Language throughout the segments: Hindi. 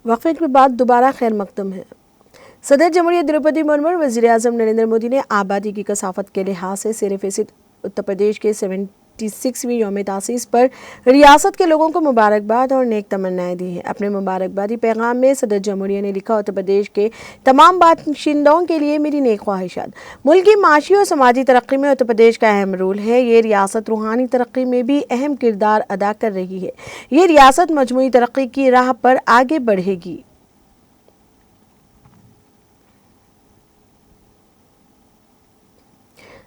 वक्फे के बाद दोबारा खैर मकदम है। सदर जमहूरियत द्रौपदी मुर्मू और वज़ीर-ए-आज़म नरेंद्र मोदी ने आबादी की कसाफत के लिहाज से सिर-ए-फ़ीसद उत्तर प्रदेश के 76वीं यौम तासीस पर रियासत के लोगों को मुबारकबाद और नेक तमन्नाएं दी हैं। अपने मुबारकबादी पैगाम में सदर जमहूरिया ने लिखा, उत्तर प्रदेश के तमाम बाशिंदों के लिए मेरी नेक ख्वाहिशात। मुल्क की माशी और समाजी तरक्की में उत्तर प्रदेश का अहम रोल है। ये रियासत रूहानी तरक्की में भी अहम किरदार अदा कर रही है। ये रियासत मजमूई तरक्की की राह पर आगे बढ़ेगी।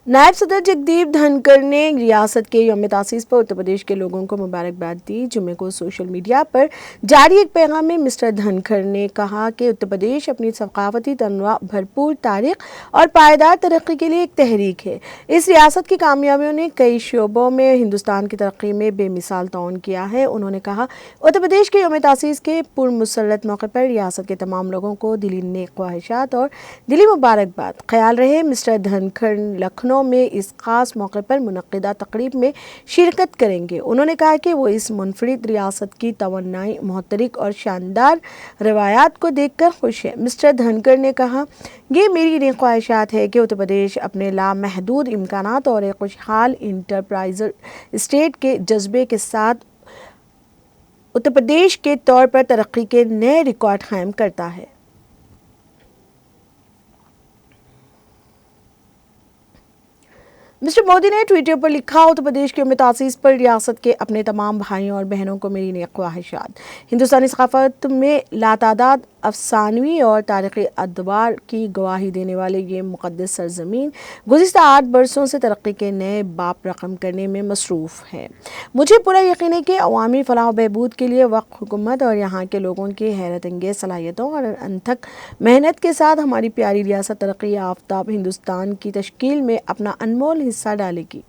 नायब सदर जगदीप धनखड़ ने रियासत के यौम तासीस पर उत्तर प्रदेश के लोगों को मुबारकबाद दी। जुम्मे को सोशल मीडिया पर जारी एक पैगाम में मिस्टर धनखड़ ने कहा कि उत्तर प्रदेश अपनी सकाफती तनवा, भरपूर तारीख और पायदार तरक्की के लिए एक तहरीक है। इस रियासत की कामयाबियों ने कई शोबों में हिंदुस्तान की तरक्की में बेमिसाल ताउन किया है। उन्होंने कहा, उत्तर प्रदेश के यौम तासीस के पुरमसरत मौके पर रियासत के तमाम लोगों को दिली नेक ख्वाहिशात और दिली मुबारकबाद। ख्याल रहे मिस्टर धनखड़ लखनऊ में इस खास मौके पर मुनक्किदा तकरीब में शिरकत करेंगे। उन्होंने कहा कि वो इस मुनफरिद रियासत की तवन्नाई, मुहतरिक और शानदार रवायात को देखकर खुश है। मिस्टर धनखड़ ने कहा, ये मेरी नेक ख्वाहिशात है कि उत्तर प्रदेश अपने लामहदूद इम्कानात और एक खुशहाल इंटरप्राइज स्टेट के जज्बे के साथ उत्तर प्रदेश के तौर पर तरक्की के नए रिकॉर्ड कायम करता है। मिस्टर मोदी ने ट्विटर पर लिखा, उत्तर प्रदेश के यौम तासीस पर रियासत के अपने तमाम भाइयों और बहनों को मेरी नेक ख्वाहिशात। हिंदुस्तानी सकाफत में लातादाद अफसानवी और तारीख़ी अदवार की गवाही देने वाले ये मुक़द्दस सरज़मीन गुज़िश्ता 8 बरसों से तरक्की के नए बाब रकम करने में मसरूफ़ है। मुझे पूरा यकीन है कि अवामी फलाह व बहबूद के लिए वक्फ हुकूमत और यहाँ के लोगों की हैरत अंगेज़ सलाहियतों और अनथक मेहनत के साथ हमारी प्यारी रियासत तरक्की याफ्ता हिंदुस्तान की तश्कील में अपना अनमोल हिस्सा डालेगी।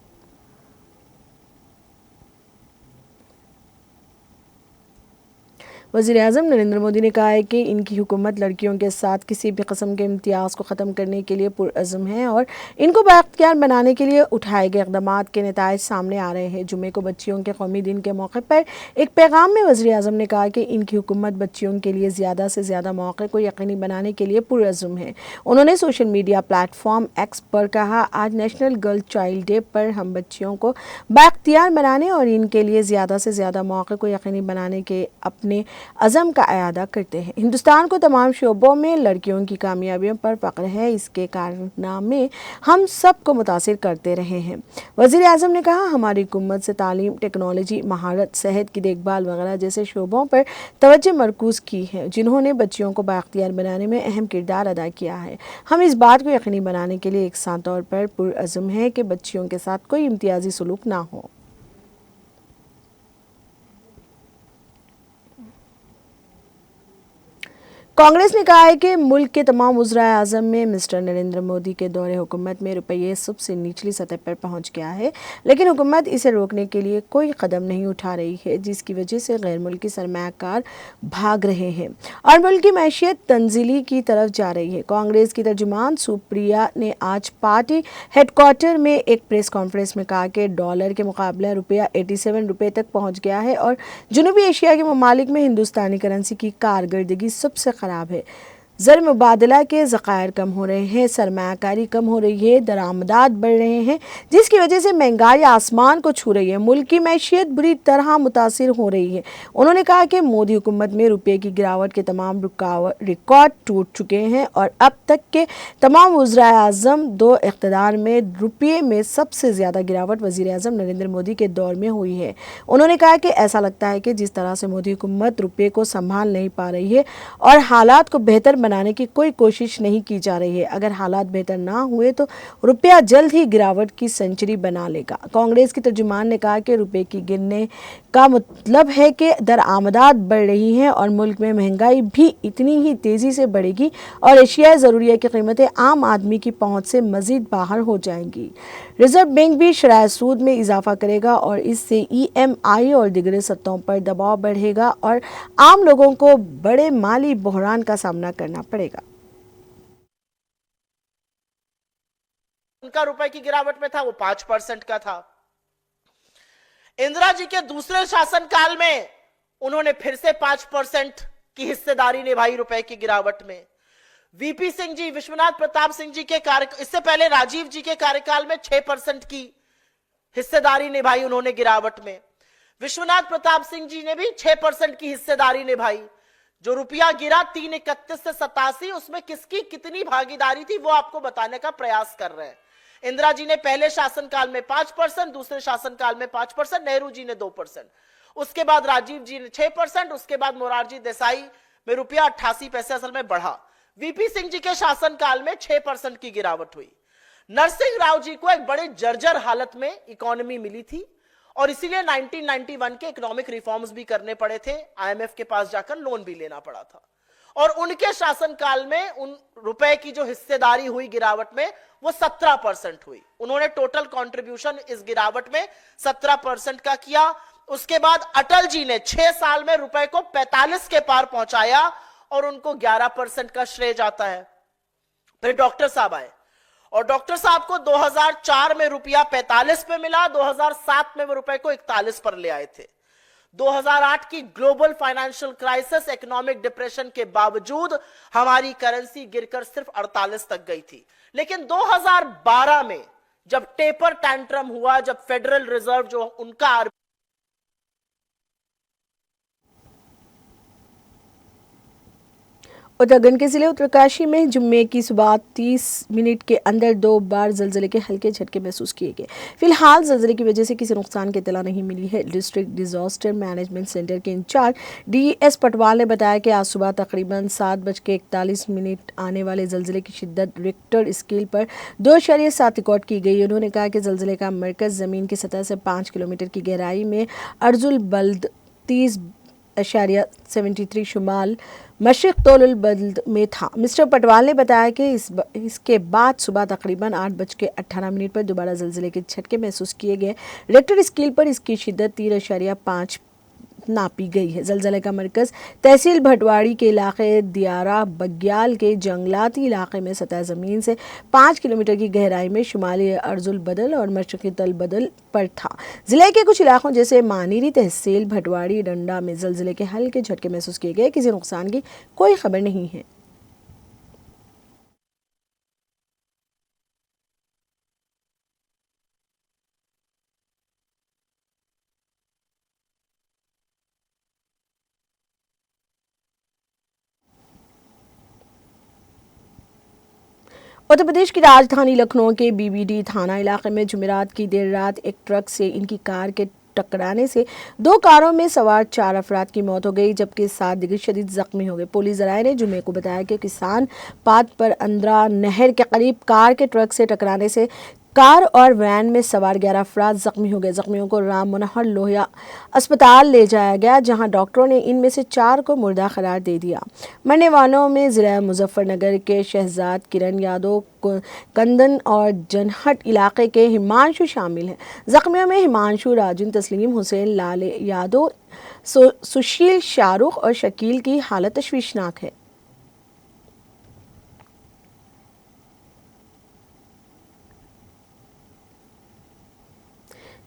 वज़ीर-ए-आज़म नरेंद्र मोदी ने कहा है कि इनकी हुकूमत लड़कियों के साथ किसी भी किस्म के इम्तियाज़ को ख़त्म करने के लिए पुरअज़्म है और इनको बाइख्तियार बनाने के लिए उठाए गए इक़दामात के नताइज सामने आ रहे हैं। जुम्मे को बच्चियों के कौमी दिन के मौके पर एक पैगाम में वज़ीर-ए-आज़म ने कहा कि इनकी हुकूमत बच्चियों के लिए ज़्यादा से ज़्यादा मौक़े को यकीनी बनाने के लिए पुरअज़्म है। उन्होंने सोशल मीडिया प्लेटफॉर्म एक्स पर कहा, आज नेशनल गर्ल चाइल्ड डे पर हम बच्चियों को बाइख्तियार बनाने और इनके लिए ज़्यादा से ज़्यादा मौक़े को यकीनी बनाने के अपने अज़म का अयादा करते हैं। हिंदुस्तान को तमाम शोबों में लड़कियों की कामयाबियों पर फ़ख्र है। इसके कारनामे हम सब को मुतासिर करते रहे हैं। वज़ीर-ए-आज़म ने कहा, हमारी हुकूमत से तालीम, टेक्नोलॉजी, महारत, सेहत की देखभाल वगैरह जैसे शोबों पर तवज्जो मरकूज़ की है, जिन्होंने बच्चियों को बाइख्तियार बनाने में अहम किरदार अदा किया है। हम इस बात को यकीनी बनाने के लिए एकसां तौर पर पुरअज़्म हैं कि बच्चियों के साथ कोई इम्तियाज़ी सलूक ना हो। कांग्रेस ने कहा है कि मुल्क के तमाम वज़राए आज़म में मिस्टर नरेंद्र मोदी के दौरे हुकूमत में रुपये सबसे निचली सतह पर पहुंच गया है, लेकिन हुकूमत इसे रोकने के लिए कोई कदम नहीं उठा रही है, जिसकी वजह से गैर मुल्की सरमायाकार भाग रहे हैं और मुल्क की मैशियत तंजीली की तरफ जा रही है। कांग्रेस की तर्जुमान सुप्रिया ने आज पार्टी हेडक्वार्टर में एक प्रेस कॉन्फ्रेंस में कहा कि डॉलर के मुकाबले रुपया 87 रुपये तक पहुँच गया है और जनूबी एशिया के ममालिक में हिंदुस्तानी करेंसी की कारकर्दगी सबसे खराब है। ज़र मुबादला के ज़खायर कम हो रहे हैं, सरमायाकारी कम हो रही है, दरामदात बढ़ रहे हैं, जिसकी वजह से महंगाई आसमान को छू रही है। मुल्क की मैशियत बुरी तरह मुतासिर हो रही है। उन्होंने कहा कि मोदी हुकूमत में रुपये की गिरावट के तमाम रिकॉर्ड टूट चुके हैं और अब तक के तमाम वज़राए आज़म दो इक़्तिदार में रुपये में सबसे ज़्यादा गिरावट वज़ीर-ए-आज़म नरेंद्र मोदी के दौर में हुई है। उन्होंने कहा कि ऐसा लगता है कि जिस तरह से मोदी हुकूमत रुपये को संभाल नहीं पा रही है और हालात को बेहतर बनाने की कोई कोशिश नहीं की जा रही है। अगर हालात बेहतर ना हुए तो रुपया जल्द ही गिरावट की सेंचुरी बना लेगा। कांग्रेस की तर्जुमान ने कहा कि रुपये की गिरने का मतलब है कि दरआमदात बढ़ रही हैं और मुल्क में महंगाई भी इतनी ही तेज़ी से बढ़ेगी और एशियाई ज़रूरिया की कीमतें आम आदमी की पहुंच से मज़ीद बाहर हो जाएंगी। रिजर्व बैंक भी शरह सूद में इजाफा करेगा और इससे EMI और दीगर सतहों पर दबाव बढ़ेगा और आम लोगों को बड़े माली बहरान का सामना करना पड़ेगा। उनका रुपए की गिरावट में था वो 5% का था। इंदिरा जी के दूसरे शासनकाल में उन्होंने फिर से 5% की हिस्सेदारी निभाई रुपए की गिरावट में। वीपी सिंह जी, विश्वनाथ प्रताप सिंह जी के इससे पहले राजीव जी के कार्यकाल में 6% की हिस्सेदारी निभाई उन्होंने गिरावट में। विश्वनाथ प्रताप सिंह जी ने भी 6% की हिस्सेदारी निभाई। जो रुपया गिरा 331 से 87, उसमें किसकी कितनी भागीदारी थी वो आपको बताने का प्रयास कर रहे हैं। इंदिरा जी ने पहले शासनकाल में 5%, दूसरे शासनकाल में 5%, नेहरू जी ने 2%, उसके बाद राजीव जी ने 6%, उसके बाद मोरारजी देसाई में रुपया 88 पैसे असल में बढ़ा। वीपी सिंह जी के शासनकाल में 6% की गिरावट हुई। नरसिंह राव जी को एक बड़े जर्जर हालत में इकोनॉमी मिली थी और इसीलिए 1991 के इकोनॉमिक रिफॉर्म्स भी करने पड़े थे, आईएमएफ के पास जाकर लोन भी लेना पड़ा था। और उनके शासनकाल में उन रुपए की जो हिस्सेदारी हुई गिरावट में वो 17% हुई। उन्होंने टोटल कंट्रीब्यूशन इस गिरावट में 17% का किया। उसके बाद अटल जी ने 6 साल में रुपए को 45 के पार पहुंचाया और उनको 11% का श्रेय जाता है। फिर डॉक्टर साहब आए और डॉक्टर साहब को 2004 में रुपया 45 पे मिला, 2007 में वो रुपए को 41 पर ले आए थे। 2008 की global financial crisis, economic depression के बावजूद हमारी करेंसी गिरकर सिर्फ 48 तक गई थी। लेकिन 2012 में जब टेपर टैंट्रम हुआ, जब फेडरल रिजर्व जो उनका उत्तराखंड के जिले उत्तरकाशी में जुम्मे की सुबह 30 मिनट के अंदर 2 बार जलजले के हल्के झटके महसूस किए गए। फिलहाल जलजले की वजह से किसी नुकसान की इत्तला नहीं मिली है। डिस्ट्रिक्ट डिजास्टर मैनेजमेंट सेंटर के इंचार्ज डीएस पटवाल ने बताया कि आज सुबह तकरीबन 7:41 आने वाले जलजले की शिद्दत रिक्टर स्केल पर 2.7 रिकॉर्ड की गई। उन्होंने कहा कि जलजले का मरकज जमीन की सतह से 5 किलोमीटर की गहराई में अर्जुल बल्द 30.73 शुमाल मशरिक तोलुल बल्द में था। मिस्टर पटवाल ने बताया कि इसके बाद सुबह तकरीबन 8:18 पर दोबारा जलजले के झटके महसूस किए गए। रिक्टर स्केल पर इसकी शिद्दत 3.5 नापी गई है। जलजले का मरकज तहसील भटवाड़ी के इलाके दियारा बग्याल के जंगलाती इलाके में सतह ज़मीन से 5 किलोमीटर की गहराई में शुमाली अर्जुल बदल और मशरक़ी तल बदल पर था। ज़िले के कुछ इलाकों जैसे मानीरी, तहसील भटवाड़ी, डंडा में जलजले के हल्के झटके महसूस किए गए। किसी नुकसान की कोई खबर नहीं है। उत्तर प्रदेश की राजधानी लखनऊ के बीबीडी थाना इलाके में जुमेरात की देर रात एक ट्रक से इनकी कार के टकराने से 2 कारों में सवार 4 अफराद की मौत हो गई, जबकि 7 दिग्गज शदीद जख्मी हो गए। पुलिस जराये ने जुमे को बताया कि किसान पात पर अंद्रा नहर के करीब कार के ट्रक से टकराने से कार और वैन में सवार 11 अफराद जख्मी हो गए। जख्मियों को राम मनोहर लोहिया अस्पताल ले जाया गया, जहां डॉक्टरों ने इनमें से 4 को मुर्दा करार दे दिया। मरने वालों में जिला मुजफ्फरनगर के शहजाद किरण यादव, कंदन और जनहट इलाके के हिमांशु शामिल हैं। जख्मियों में हिमांशु, राजन, तस्लीम हुसैन, लाल यादव, सुशील, शाहरुख और शकील की हालत तशवीशनाक है।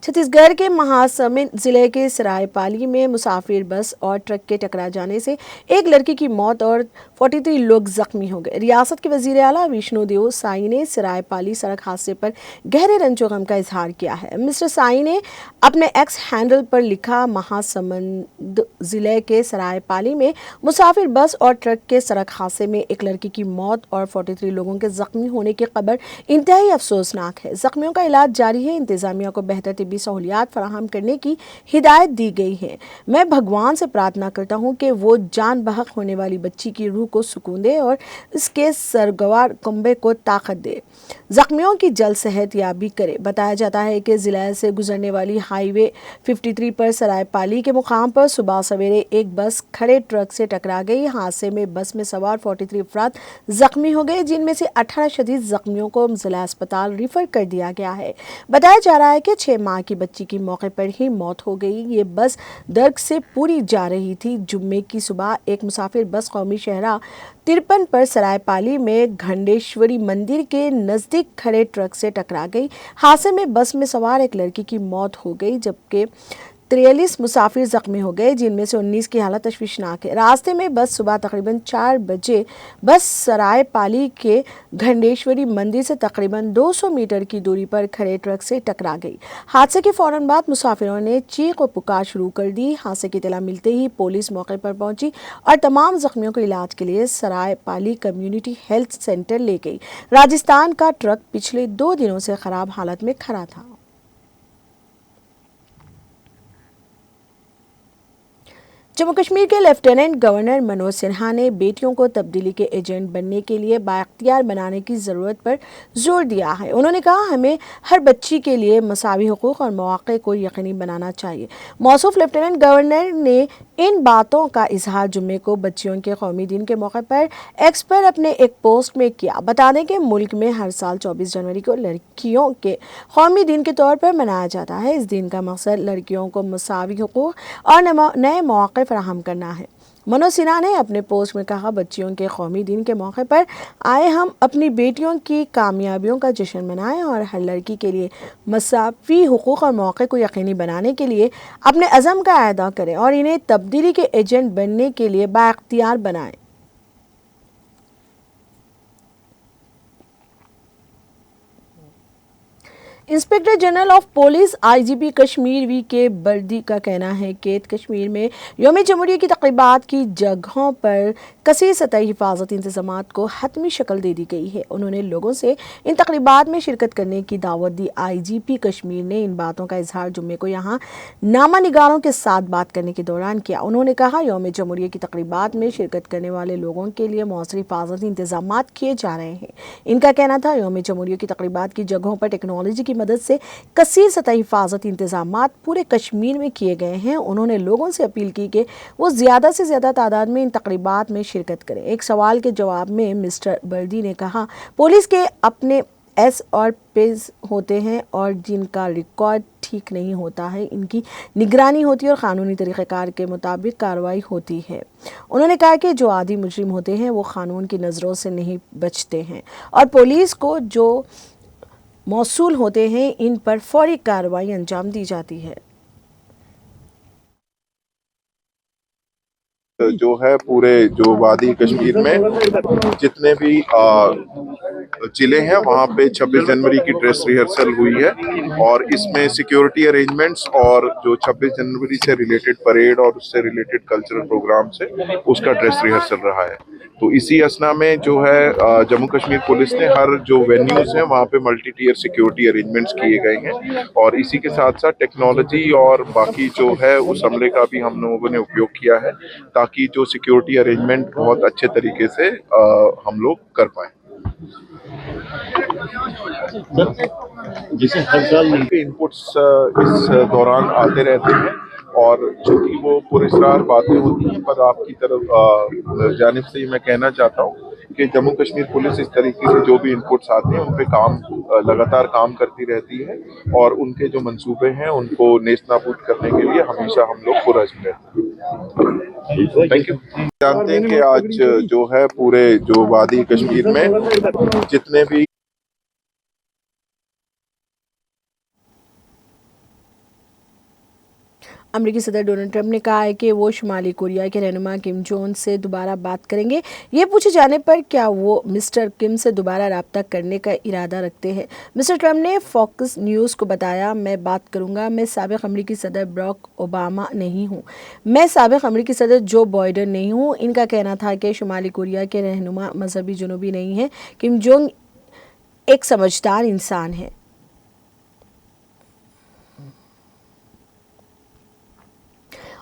छत्तीसगढ़ के महासमुंद जिले के सरायपाली में मुसाफिर बस और ट्रक के टकरा जाने से एक लड़की की मौत और 43 लोग जख्मी हो गए। रियासत के वजीर आला विष्णुदेव साई ने सरायपाली सड़क हादसे पर गहरे रंजो गम का इजहार किया है। मिस्टर साई ने अपने एक्स हैंडल पर लिखा, महासमुंद जिले के सरायपाली में मुसाफिर बस और ट्रक के सड़क हादसे में एक लड़की की मौत और 43 लोगों के जख्मी होने की खबर इंतहाई अफसोसनाक है। जख्मियों का इलाज जारी है। इंतजामिया को बेहतर तिब्बी सहूलियात फराहम करने की हिदायत दी गई है। मैं भगवान से प्रार्थना करता हूँ कि वो जान बहक होने वाली बच्ची की रूह को सुकून दे और इसके सरगवार कुंबे को ताकत दे, जख्मियों की जल्द सेहत याबी करे। बताया जाता है कि जिला से गुजरने वाली हाईवे 53 पर सरायपाली के मुकाम पर सुबह सवेरे एक बस खड़े ट्रक से टकरा गई। हादसे में बस में सवार 43 अफराद जख्मी हो गए, जिनमें से 18 शदीद जख्मियों को जिला अस्पताल रिफर कर दिया गया है। बताया जा रहा है कि 6 माह की बच्ची की मौके पर ही मौत हो गई। ये बस दर्ग से पूरी जा रही थी। जुम्मे की सुबह एक मुसाफिर बस कौमी शहरा 53 पर सरायपाली में घंडेश्वरी मंदिर के नजदीक खड़े ट्रक से टकरा गई। हादसे में बस में सवार एक लड़की की मौत हो गई, जबकि 43 मुसाफिर जख्मी हो गए, जिनमें से 19 की हालत तशवीशनाक है। रास्ते में बस सुबह तकरीबन 4 बजे बस सराय पाली के घंडेश्वरी मंदिर से तकरीबन 200 मीटर की दूरी पर खड़े ट्रक से टकरा गई। हादसे के फौरन बाद मुसाफिरों ने चीख और पुकार शुरू कर दी। हादसे की इत्तला मिलते ही पुलिस मौके पर पहुंची और तमाम जख्मियों को इलाज के लिए सराय पाली कम्युनिटी हेल्थ सेंटर ले गई। राजस्थान का ट्रक पिछले 2 दिनों से खराब हालत में खड़ा था। जम्मू कश्मीर के लेफ्टिनेंट गवर्नर मनोज सिन्हा ने बेटियों को तब्दीली के एजेंट बनने के लिए बाइख्तियार बनाने की ज़रूरत पर जोर दिया है। उन्होंने कहा, हमें हर बच्ची के लिए मसावी हुकूक और मौक़े को यकीनी बनाना चाहिए। मौसूफ लेफ्टिनेंट गवर्नर ने इन बातों का इजहार जुम्मे को बच्चियों के कौमी दिन के मौके पर एक्स पर अपने एक पोस्ट में किया। बता दें कि मुल्क में हर साल 24 जनवरी को लड़कियों के कौमी दिन के तौर पर मनाया जाता है। इस दिन का मकसद लड़कियों को मसावी हुकूक और नए मौक़े फराहम करना है। मनोज सिन्हा ने अपने पोस्ट में कहा, बच्चियों के कौमी दिन के मौके पर आए हम अपनी बेटियों की कामयाबियों का जश्न मनाएं और हर लड़की के लिए मसावी हुकूक और मौके को यकीनी बनाने के लिए अपने अज़म का अदा करें और इन्हें तब्दीली के एजेंट बनने के लिए बाइख्तियार बनाएं। Inspector general of police IGP Kashmir V K. Bardi का कहना है कि कश्मीर में यौम जमहूरिया की तक़रीबात की जगहों पर कसीर सतही हिफाजती इंतज़ामात को हतमी शक्ल दे दी गई है। उन्होंने लोगों से इन तक़रीबात में शिरकत करने की दावत दी। आईजीपी कश्मीर ने इन बातों का इजहार जुम्मे को यहाँ नामा निगारों के साथ बात करने के दौरान किया। उन्होंने कहा, यौम जमहूरिया की तक़रीबात में शिरकत करने वाले लोगों के लिए मौसरी हिफाजती इंतज़ामात किए जा रहे हैं। इनका कहना था, यौम जमहूरिया की तक़रीबात की जगहों पर टेक्नोलॉजी की मदद से कसीर सतही हिफाजती इंतजामात पूरे कश्मीर में किए गए हैं। उन्होंने लोगों से अपील की कि वो ज़्यादा से ज़्यादा तादाद में इन तक़रीबात में शिरकत करें। एक सवाल के जवाब में मिस्टर बर्दी ने कहा, पुलिस के अपने एस और पेज होते हैं और जिनका रिकॉर्ड ठीक नहीं होता है, इनकी निगरानी होती है और क़ानूनी तरीक़ेकार के मुताबिक कार्रवाई होती है। उन्होंने कहा कि जो आदि मुजरिम होते हैं वो क़ानून की नज़रों से नहीं बचते हैं और पुलिस को जो मौसूल होते हैं इन पर फौरी कार्रवाई अंजाम दी जाती है। जो है पूरे जो वादी कश्मीर में जितने भी जिले हैं वहाँ पे 26 जनवरी की ड्रेस रिहर्सल हुई है और इसमें सिक्योरिटी अरेंजमेंट्स और जो 26 जनवरी से रिलेटेड परेड और उससे रिलेटेड कल्चरल प्रोग्राम से उसका ड्रेस रिहर्सल रहा है। तो इसी असना में जो है जम्मू कश्मीर पुलिस ने हर जो वेन्यूज हैं वहाँ पे मल्टी टियर सिक्योरिटी अरेंजमेंट्स किए गए हैं और इसी के साथ साथ टेक्नोलॉजी और बाकी जो है उस हमले का भी हम लोगों ने उपयोग किया है ताकि जो सिक्योरिटी अरेंजमेंट बहुत अच्छे तरीके से हम लोग कर पाए। जैसे हर साल इनपुट्स इस दौरान आते रहते हैं और चूंकि वो पुरस्कार बातें होती हैं, पर आपकी तरफ जानिब से मैं कहना चाहता हूँ कि जम्मू कश्मीर पुलिस इस तरीके से जो भी इनपुट्स आते हैं उन पे लगातार काम करती रहती है और उनके जो मंसूबे हैं उनको नेस्तनाबूद करने के लिए हमेशा हम लोग पुरअज़्म रहते हैं। Thank you. जानते हैं कि आज जो है पूरे जो वादी कश्मीर में जितने भी अमेरिकी सदर डोनाल्ड ट्रंप ने कहा है कि वो शुमाली कोरिया के रहनुमा किम जोंग से दोबारा बात करेंगे। ये पूछे जाने पर क्या वो मिस्टर किम से दोबारा रब्ता करने का इरादा रखते हैं, मिस्टर ट्रंप ने फॉक्स न्यूज़ को बताया, मैं बात करूंगा। मैं साबिक अमेरिकी सदर बराक ओबामा नहीं हूं, मैं साबिक अमेरिकी सदर जो बाइडेन नहीं हूं। इनका कहना था कि शुमाली कोरिया के रहनुमा मजहबी जुनूबी नहीं है। किम जोंग एक समझदार इंसान है।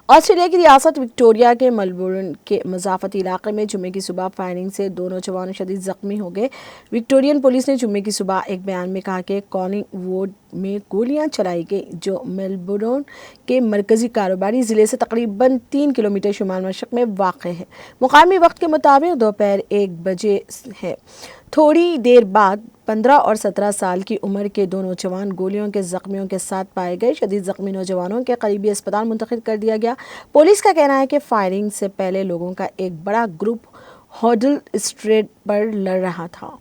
ऑस्ट्रेलिया की रियासत विक्टोरिया के मेलबोर्न के मज़ाफ़ती इलाके में जुम्मे की सुबह फायरिंग से 2 नौजवान शदीद ज़ख्मी हो गए। विक्टोरियन पुलिस ने जुम्मे की सुबह एक बयान में कहा कि कॉलिंगवुड में गोलियां चलाई गई, जो मेलबोर्न के मरकज़ी कारोबारी ज़िले से तकरीबन 3 किलोमीटर शुमाल मशरक़ में वाक़ है। मुकामी वक्त के मुताबिक दोपहर 1 बजे है। थोड़ी देर बाद 15 और 17 साल की उम्र के 2 नौजवान गोलियों के जख्मियों के साथ पाए गए। शदीद जख्मी नौजवानों के करीबी अस्पताल मुंतकिल कर दिया गया। पुलिस का कहना है कि फायरिंग से पहले लोगों का एक बड़ा ग्रुप हॉडल स्ट्रीट पर लड़ रहा था।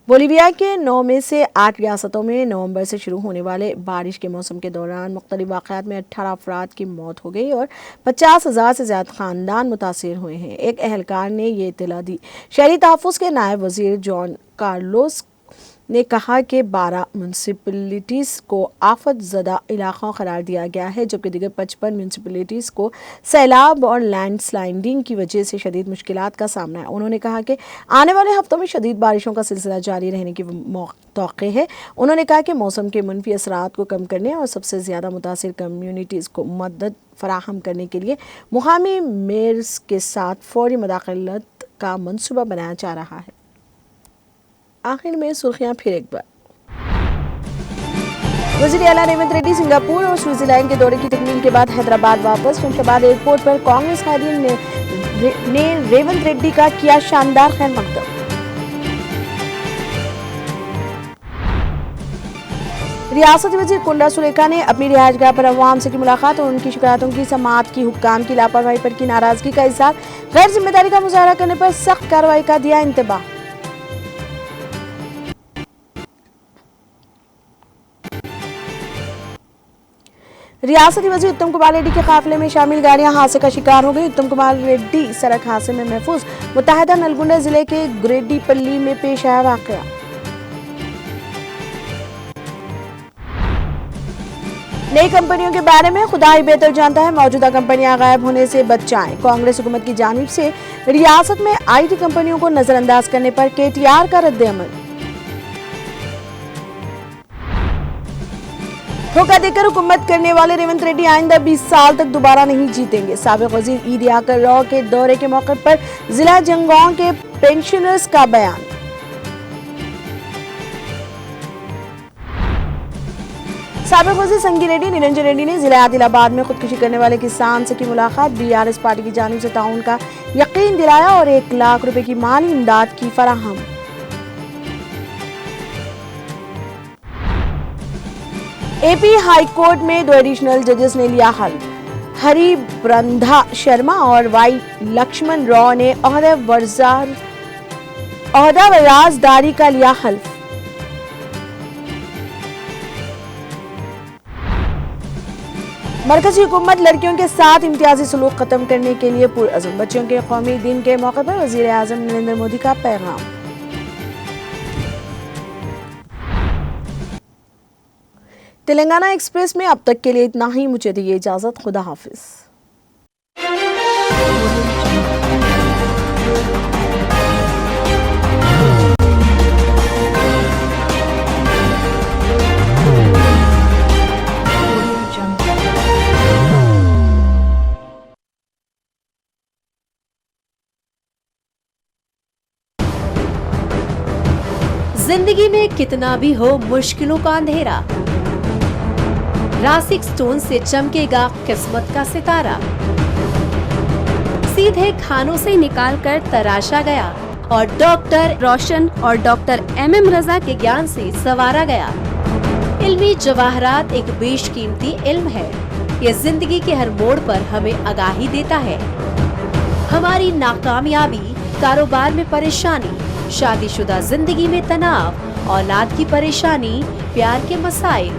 बोलीविया के 9 में से 8 रियासतों में नवंबर से शुरू होने वाले बारिश के मौसम के दौरान मुख्तलिफ वाक़यात में 18 अफराद की मौत हो गई और 50,000 से ज़्यादा ख़ानदान मुतासिर हुए हैं। एक एहलकार ने ये इत्तला दी। शहरी तहफ़्फ़ुज़ के नायब वज़ीर जॉन कार्लोस ने कहा कि 12 म्यूनसिपलिटीज़ को आफत ज़दा इलाक़ों करार दिया गया है, जबकि दीगर 55 म्यूनसिपलिटीज़ को सैलाब और लैंडस्लाइडिंग की वजह से शदीद मुश्किलात का सामना है। उन्होंने कहा कि आने वाले हफ्तों में शदीद बारिशों का सिलसिला जारी रहने की तौक़े है। उन्होंने कहा कि मौसम के मनफी असरात को कम करने और सबसे ज़्यादा मुतासिर कम्यूनिटीज़ को मदद फराहम करने के लिए मुकामी मेयर्स के साथ फौरी मुदाखलत का मनसूबा बनाया जा रहा है। आखिर में सुर्खियां फिर एक बार। वज़ीर आला रेवंत रेड्डी सिंगापुर और स्विट्जरलैंड के दौरे की तकमील के बाद हैदराबाद वापस। शमशाबाद एयरपोर्ट पर कांग्रेस कायदीन ने रेवंत रेड्डी का किया शानदार खैर मकदम। रियासती वज़ीर कुंडा सुलेखा ने अपनी रिहाइशगाह पर अवाम से की मुलाकात और उनकी शिकायतों की समाअत की। हुक्काम की लापरवाही पर की नाराजगी का इज़हार, गैर जिम्मेदारी का मुजाहरा करने पर सख्त कार्रवाई का दिया इंतबाह। रियासती वज़ीर उत्तम कुमार रेड्डी के काफिले में शामिल गाड़ियां हादसे का शिकार हो गई। उत्तम कुमार रेड्डी सड़क हादसे में महफूज। मुत्तहदा नलगुंडा जिले के गुरेड्डीपल्ली में पेश आया वाकया। नई कंपनियों के बारे में खुदा ही बेहतर जानता है, मौजूदा कंपनियां गायब होने से बचाएं। कांग्रेस हुकूमत की जानिब से रियासत में IT कंपनियों को नजरअंदाज करने पर KTR का रद्द-ए-अमल। धोखा देकर हुकूमत करने वाले रेवंत रेड्डी आइंदा 20 साल तक दोबारा नहीं जीतेंगे। साबिक वज़ीर ई दियाकर राव के दौरे के मौके पर जिला जंगौं के पेंशनर्स का बयान। साबिक वज़ीर संगी रेड्डी निरंजन रेड्डी ने जिला आदिलाबाद में खुदकुशी करने वाले किसान से की मुलाकात। BRS पार्टी की जानिब से ताउन का यकीन दिलाया और 1 लाख रुपए की माली इमदाद की फराहम। AP हाई कोर्ट में 2 एडिशनल जजेस ने लिया हल्फ। हरि ब्रंधा शर्मा और Y लक्ष्मण राव ने ओहदा वराजदारी का लिया हल्फ। मरकजी हुकूमत लड़कियों के साथ इम्तियाजी सलूक खत्म करने के लिए पुरअज़्म। बच्चों के कौमी दिन के मौके पर वज़ीर आज़म नरेंद्र मोदी का पैगाम। तेलंगाना एक्सप्रेस में अब तक के लिए इतना ही। मुझे दीजिए इजाजत। खुदा हाफिज। जिंदगी में कितना भी हो मुश्किलों का अंधेरा, रासिक स्टोन से चमकेगा किस्मत का सितारा। सीधे खानों से निकालकर तराशा गया और डॉक्टर रोशन और डॉक्टर MM रजा के ज्ञान से संवारा गया। इल्मी जवाहरात एक बेशकीमती इल्म है। ये जिंदगी के हर मोड़ पर हमें आगाही देता है। हमारी नाकामयाबी, कारोबार में परेशानी, शादीशुदा जिंदगी में तनाव, औलाद की परेशानी, प्यार के मसाइल,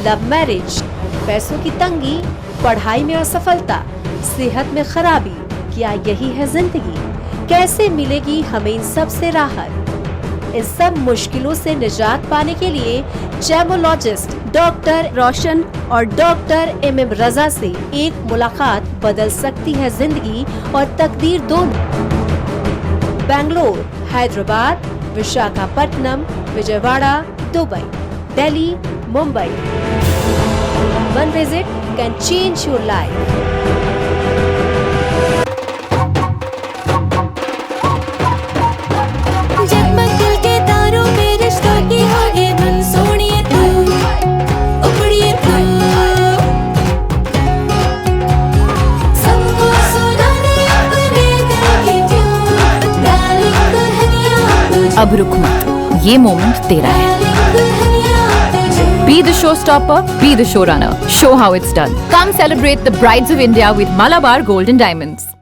लव मैरिज, पैसों की तंगी, पढ़ाई में असफलता, सेहत में खराबी, क्या यही है जिंदगी? कैसे मिलेगी हमें इन सब से राहत? इस सब मुश्किलों से निजात पाने के लिए जेमोलॉजिस्ट डॉक्टर रोशन और डॉक्टर MM रजा से एक मुलाकात बदल सकती है जिंदगी और तकदीर दोनों। Bangalore, Hyderabad, Visakhapatnam, Vijayawada, Dubai, Delhi, Mumbai. One visit can change your life. जगमग दिल के तारों में रिश्तों की होगी धुन, सोनिए तू, उपड़िए तू, सबको सुनाने अपने दिल की ट्यून, डार्लिंग दुल्हनिया तुझे, अब रुक मत, ये मोमेंट तेरा है। Be the showstopper, be the showrunner. Show how it's done. Come celebrate the Brides of India with Malabar Gold and Diamonds.